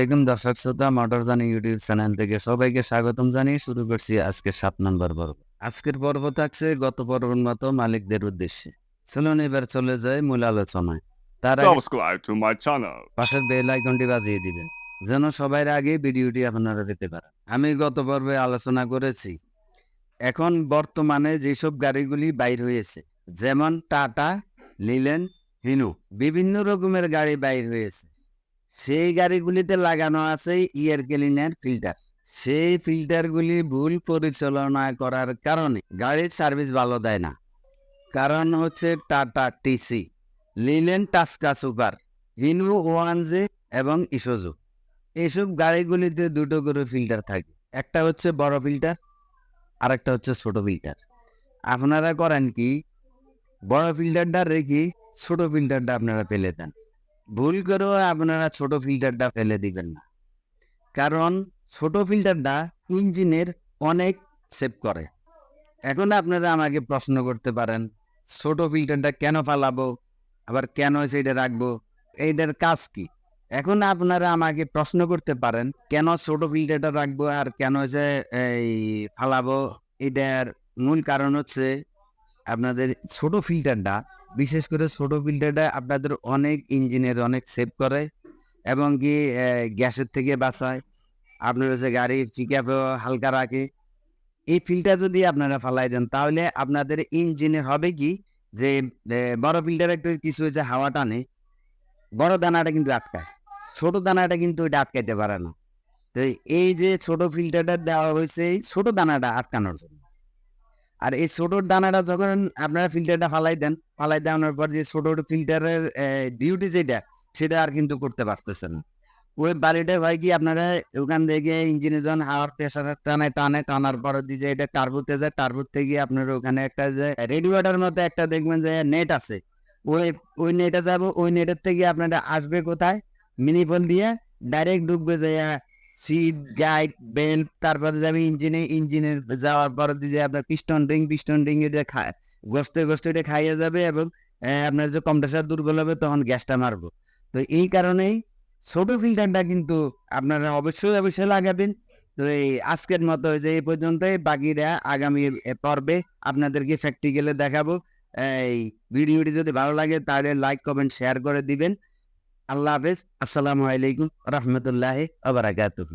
আলাইকুম দর্শক শ্রোতা, মোটর জানি ইউটিউব চ্যানেল থেকে সবাইকে স্বাগতম জানিয়ে শুরু করছি আজকের 7 নম্বর পর্ব। আজকের পর্ব থাকছে গত পর্বের মতো মালিকদের উদ্দেশ্যে। চলুন এবার চলে যায় মূল আলোচনায়। তার আগে Subscribe to my channel. পাশের বেল আইকনটি বাজিয়ে দিবেন যেন সবার আগে ভিডিওটি আপনারা পেতে পারেন। আমি গত পর্বে আলোচনা করেছি এখন বর্তমানে যেসব গাড়িগুলি বাইর হয়েছে, যেমন টাটা, লিলেন, হিনু, বিভিন্ন রকমের গাড়ি বাইর হয়েছে। সেই গাড়িগুলিতে লাগানো আছে এয়ার ক্লিনার ফিল্টার। সেই ফিল্টারগুলি ভুল পরিচালনা করার কারণে গাড়ির সার্ভিস ভালো দেয় না। কারণ হচ্ছে tata TC, linen টাস্কা super, হিনু 1J এবং ইসুজু। এইসব গাড়িগুলিতে দুটো করে ফিল্টার থাকে, একটা হচ্ছে বড় ফিল্টার আর একটা হচ্ছে ছোট ফিল্টার। আপনারা করেন কি, বড় ফিল্টারটা রেখে ছোট ফিল্টারটা আপনারা ফেলে দেন। ভুল করেও আপনারা ছোট ফিল্টারটা ফেলে দিবেন না, কারণ ছোট ফিল্টারটা ইঞ্জিনের অনেক সেভ করে। এখন আপনারা আমাকে প্রশ্ন করতে পারেন, ছোট ফিল্টারটা কেন ফালাবো, আবার কেন সেটা রাখবো, এইটার কাজ কি? এখন আপনারা আমাকে প্রশ্ন করতে পারেন কেন ছোট ফিল্টারটা রাখবো আর কেন যে এই ফালাবো। এটার মূল কারণ হচ্ছে আপনাদের ছোট ফিল্টারটা, বিশেষ করে ছোট ফিল্টারটা আপনাদের অনেক ইঞ্জিনের অনেক সেভ করে এবং কি গ্যাসের থেকে বাঁচায়। আপনার হচ্ছে গাড়ি পিকআপও হালকা রাখে। এই ফিল্টার যদি আপনারা ফালাই দেন তাহলে আপনাদের ইঞ্জিনের হবে কি, যে বড় ফিল্টারে একটা কিছু হচ্ছে হাওয়া টানে, বড় দানাটা কিন্তু আটকায়, ছোট দানাটা কিন্তু ওইটা আটকাইতে পারে না। তো এই যে ছোট ফিল্টারটা দেওয়া হয়েছে এই ছোট দানাটা আটকানোর জন্য। আর এই ছোট দানাটা যখন আপনারা ফিল্টারটা ফালাই দেন, ফালাই দেওয়ানোর পর যে ছোট ফিল্টারের ডিউটি যেটা, সেটা আর কিন্তু করতে পারতেছেন না। ওই বাড়িটা হয় কি, আপনারা ওখান থেকে ইঞ্জিনে যখন হাওয়ার প্রেশার টানার পর দিয়ে এটা টার্বোতে যায়, টার্বোর থেকে আপনার ওখানে একটা যে রেডিওয়াটার মতো একটা দেখবেন যে নেট আছে, ওই ওই নেটে যাবো, ওই নেটের থেকে আপনারা আসবে কোথায়, মিনিফোন দিয়ে ডাইরেক্ট ঢুকবে যে সিট গাইড বেল্ট, তারপরে যাবে ইঞ্জিনে, ইঞ্জিনে যাওয়ার পর দিয়ে আপনার পিস্টন রিং এটা গসতে গসতে এটা খাইয়ে যাবে এবং আপনার যে কম্প্রেসার দুর্বল হবে তখন গ্যাসটা মারবো। তো এই কারণেই ছোট ফিল্টারটা কিন্তু আপনারা অবশ্যই লাগাবেন। তো এই আজকের মতো যে এই পর্যন্তই, বাকিরা আগামী পর্বে আপনাদেরকে প্র্যাকটিক্যালে দেখাবো। এই ভিডিওটি যদি ভালো লাগে তাহলে লাইক কমেন্ট শেয়ার করে দিবেন। আল্লাহ হাফেজ, আসসালামু আলাইকুম রহমতুল্লাহ ওয়া বারাকাতুহু।